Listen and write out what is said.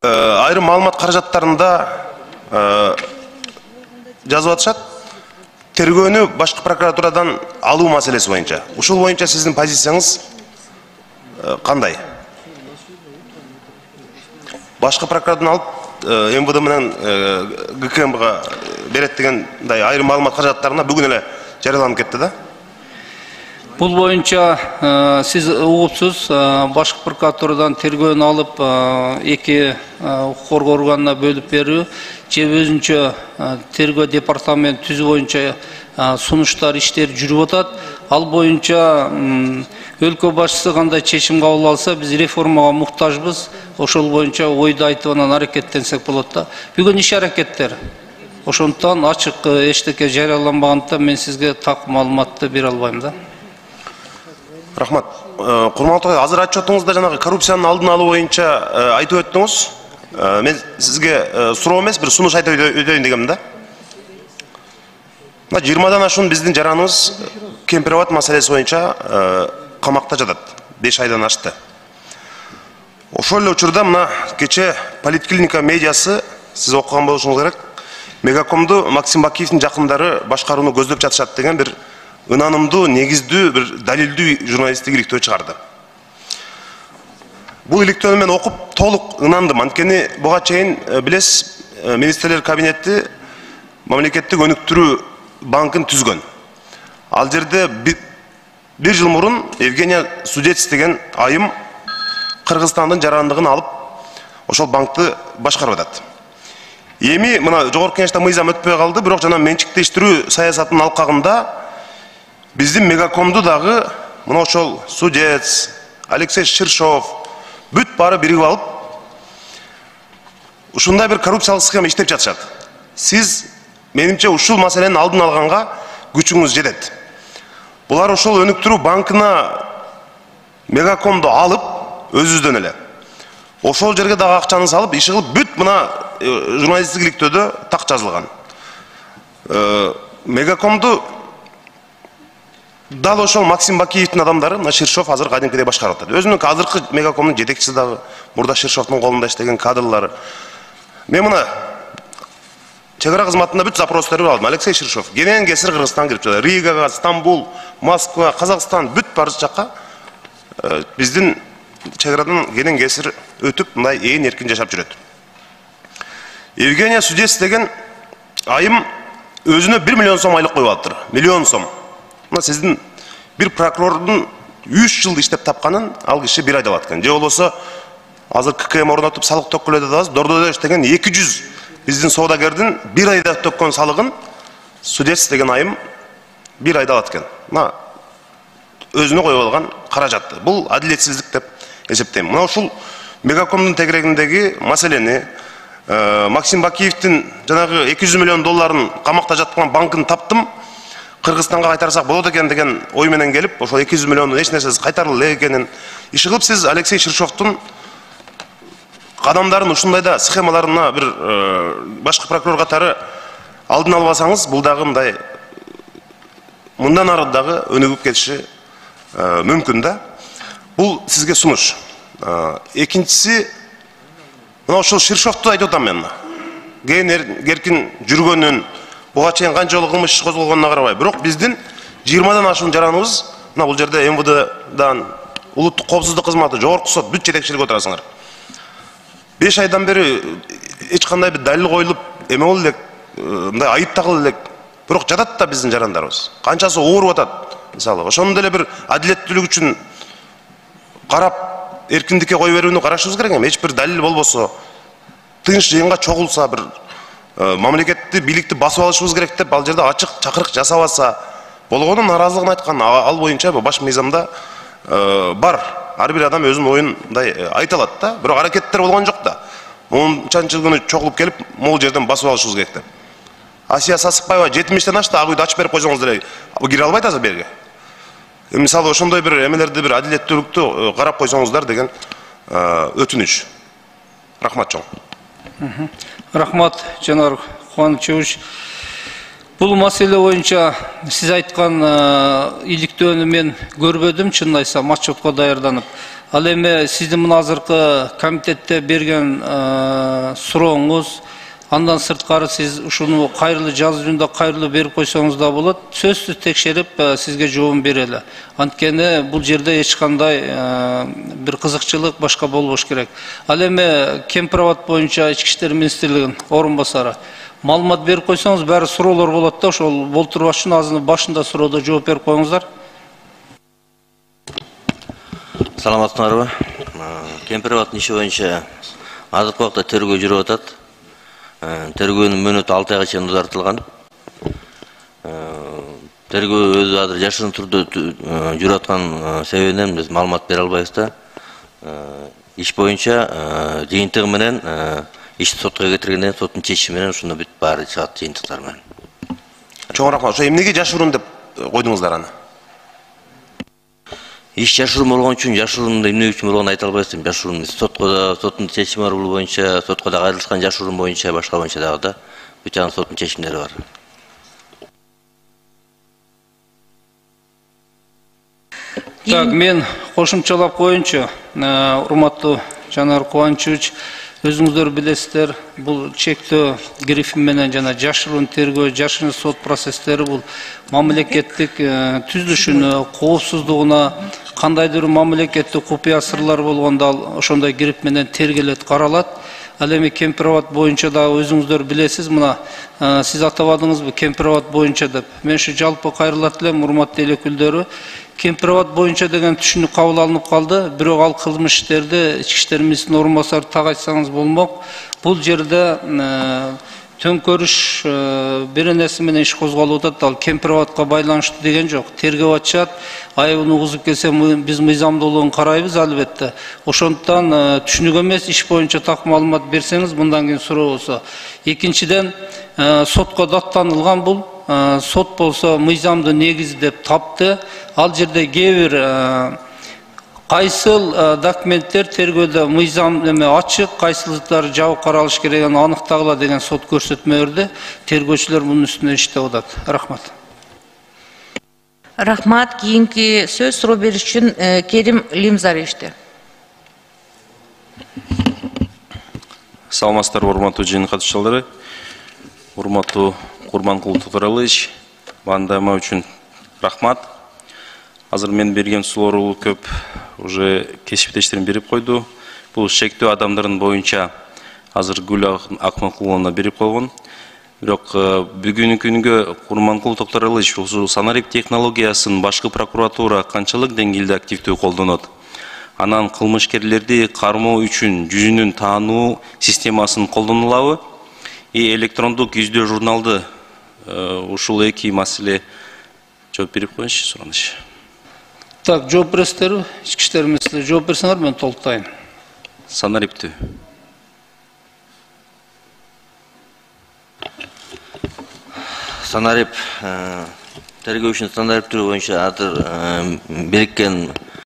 Айрым маалымат каражаттарында жазып атышат. Тергөөнү башкы прокуратурадан алуу маселеси боюнча. Ушул боюнча сиздин позицияңыз кандай? Башкы прокуратурадан алып МВД менен ГКМга берет дегендай айрым маалымат каражаттарына бүгүн эле жарыяланып кетти да. Бул боюнча сиз угупсуз, башкы прокуратурадан тергөөнү алып эки укук коргоо органына бөлүп берүү же өзүнчө тергөө департамент түзүү боюнча сунуштар иштер жүрүп атат. Ал боюнча өлкө башчысы кандай чечим кабыл алса, биз реформага муктажбыз. Ошол боюнча ойду айтып анан аракеттенсек болот да. Бүгүн иш аракеттер. Ошондуктан ачык эчтеке жарыяланбагандыктан мен сизге так маалыматты бере албайм да. Рахмат. Курматтуу, азыр отчетуңузда жанагы коррупциянын алдын алуу боюнча айтып өттүңүз. Мен сизге суроо эмес, бир сунуш айтып өтөйүн дегем да. 20-дан ашуун биздин жараныбыз Кемпирабад маселеси боюнча камакта жатат. 5 айдан ашты. Ошол эле учурда мына кече Политклиника медиасы, сиз окуган болушуңуз керек, Мегакомду Максим Бакиевдин жакындары башкарууну көздөп жатышат деген бир ынанымдуу, негиздүү, бир далилдүү журналисттик иликтөө чыгарды. Бул иликтөөнү мен окуп толук ынандым. Анткени буга чейин билесиз, министрлер кабинети мамлекеттик өнүктүрүү банкын түзгөн. Ал жерде бир жыл мурун Евгения Судец деген айым Кыргызстандын жарандыгын алып, ошол банкты башкарып атат. Эми мына жогорку кеңеште мыйзам өтпөй калды, бирок жана менчиктештирүү саясатынын алкагында биздин Мегакомду дагы мына ошол Судец, Алексей Ширшов бүт баары биригип алып, ушундай бир коррупциялык схема иштеп жатышат. Сиз, менимче, ушул маселенин алдын алганга күчүңүз жетет. Булар ошол өнүктүрүү банкына Мегакомду алып, өзүздөн эле ошол жерге дагы акчаны салып, иши кылып, бүт мына журналисттик иликтөөдө так жазылган. Мегакомду дал ошол Максим Бакиевдин адамдары, мына Ширшов азыр кадимкидей башкарып атат. Өзүнүн азыркы Мегакомдун жетекчиси дагы мурда Ширшовдун колунда иштеген кадрлары. Мен мына чек ара кызматында бүт запростарды алдым. Алексей Ширшов кенен кесир Кыргызстан кирип жатат. Ригага, Стамбул, Москва, Казакстан бүт барча жакка биздин чек арадан кенен кесир өтүп, мындай ээн эркин жашап жүрөт. Евгения Судец деген айым өзүнө 1 миллион сом айлык коюп алыптыр. Миллион сом. Мына сиздин бир прокурордун 3 жыл иштеп тапканын ал киши 1 айда алат экен. Же болбосо азыр ККМ орнотуп салык төккөлөдө дагы Дордодо иштеген 200 биздин соодагердин 1 айда төккөн салыгын Судец деген айым 1 айда алат экен. Мына өзүнө коюп алган каражатты. Бул адилетсиздик деп эсептейм. Мына ушул Мегакомдун тегерегиндеги маселени Максим Бакиевдин жанагы 200 миллион долларын камакта жаткан банкын таптым, Кыргызстанга кайтарсак болот экен деген ой менен келип, ошол 200 миллиондун эч нерсеси кайтарылды экенин иши кылып, сиз Алексей Ширшовдун кадамдарын ушундайда схемаларына бир башкы прокурор катары алдын албасаңыз, бул дагы мындай мындан ары дагы өнүгүп кетиши мүмкүн да. Бул сизге сунуш. Экинчиси, мына ошол Ширшовду айтып атам мен. Эркин жүргөнүн, буга чейин канча жолу кылмыш иш козголгонуна карабай, бирок биздин 20-дан ашуун жараныбыз, мына бул жерде МВДдан, улуттук коопсуздук кызматы, жогорку сот бүт жетекчилиги отурасыңар. 5 айдан бери эч кандай бир далил коюлуп, эме болду элек, мындай айып тагылды элек, бирок жатат да биздин жарандарыбыз. Канчасы ооруп атат. Мисалы, ошондой эле бир адилеттүүлүк үчүн карап, эркиндикке кой берүүнү карашыбыз керек эми. Эч бир далил болбосо, тынч жыйынга чогулса, бир мамлекетти, бийликти басып алышыбыз керек деп ал жерде ачык чакырык жасабаса болгонун наразылыгын айткан. Ал боюнча баш мыйзамда бар. Ар бир адам өзүнүн оюн мындай айта алат да, бирок аракеттер болгон жок да. Мончанчы күнү чогулуп келип, могул жерден басып алышыбыз керек деп. Асия Сасыкбаева 70-тен ашты, ак үйдү ачып берип койсоңуз деле кире албайт азыр берге. Мисалы, ошондой бир эмелерди, бир адилеттүүлүктү карап койсоңуздар деген өтүнүч. Рахмат чоң. Рахмат, Жанар Кубанычевич. Бул маселе боюнча сиз айткан иликтөөнү мен көрбөдүм, чынын айтсам, отчетко даярданып. Ал эми сиздин мына азыркы комитетте берген сурооңуз, андан сырткары сиз ушуну кайрылуу жазуу жүзүндө кайрылуу берип койсоңуз да болот. Сөзсүз текшерип сизге жооп берели. Анткени бул жерде эч кандай бир кызыкчылык башка болбош керек. Ал эми Кемпир-Абад боюнча Ички иштер министрлигинин орун басары маалымат берип койсоңуз, баары суроолор болот да, ошол болтурбаш үчүн азыр башында суроодо жооп берип коюңуздар. Саламатсыңарбы? Кемпир-Абаддын иши боюнча азыркы убакта тергөө жүрүп атат. Тергөөнүн мөөнөтү 6 айга чейин узартылган. Тергөө өзү азыр жашырын түрдө жүрүп аткан себебинен биз маалымат бере албайбыз да. Иш боюнча жыйынтыгы менен ишти сотко кетиргенден соттун чечими менен ушуну бүт баары чыгат жыйынтыктар менен. Чоң рахмат. Ошо эмнеге жашыруун деп койдуңуздар аны? Иш жашыруун болгон үчүн жашыруунда эмне үчүн болгонун айта албайбыз. Жашыруун соттун чечими бар боюнча, сотко да кайрылышкан жашыруун боюнча, башка боюнча дагы да бүт жагын соттун чечимдери бар. Так, мен кошумчалап коеюнчу, урматтуу Жанар Кубанычевич, өзүңүздөр билесиздер, бул чектөө грифи менен жана жашыруун тергөө, жашыруун сот процесстери бул мамлекеттик түзүлүшүнө, коопсуздугуна, кандайдыр мамлекеттик купуя сырлар болгондо ошондой гриф менен тергелет, каралат. Ал эми Кемпир-Абад боюнча да өзүңүздөр билесиз, мына сиз атабадыңызбы Кемпир-Абад боюнча деп. Мен ушу жалпы кайрылат элем, урматтуу эл өкүлдөрү. Кемпир-Абад боюнча деген түшүнүк кабыл алынып калды. Бирок ал кылмыш иштерди Ички иштер министринин орун басары так айтсаңыз болмок. Бул жерде төңкөрүш бир нерсе менен иш козголуп атат. Ал Кемпир-Абадка байланыштуу деген жок. Тергөө ачат. Айыбын угузуп келсе биз мыйзамдуулугун карайбыз албетте. Ошондуктан түшүнүк эмес иш боюнча так маалымат берсеңиз мындан кийин суроо болсо. Экинчиден сотко даттанылган бул. Сот болсо мыйзамды негиз деп тапты. Ал жерде кээ бир кайсыл документтер тергөөдө мыйзам эме ачык, кайсылыктары жабык каралыш керегин аныктагыла деген сот көрсөтмө берди. Тергөөчүлөр мунун үстүнө иштеп атат. Рахмат. Рахмат. Кийинки сөз суроо бериш үчүн Керим Лимзаревичте. Саламатсыздарбы, урматтуу жыйын катышчылары. Урматтуу Курманкул Тутуралыч, бандама үчүн рахмат. Азыр мен берген суроолор көп уже кесиптештерим берип койду. Бул чектөө адамдардын боюнча азыр Гүл Акмакуловна берип койгон. Бирок бүгүнкү күнгө Курманкул Тутуралыч ушул санарип технологиясын башкы прокуратура канчалык деңгээлде активдүү колдонот? Анан кылмышкерлерди кармоо үчүн жүзүнүн таануу системасын колдонулабы? Электрондук издөө журналды ушул эки маселе жооп берип коюңузчу, сураныч. Так, жооп бересиздерби? Ички иштер министри жооп берсеңер мен толуктайм. Санариптүү. Санарип тергөө ишин санарип түрү боюнча азыр бириккен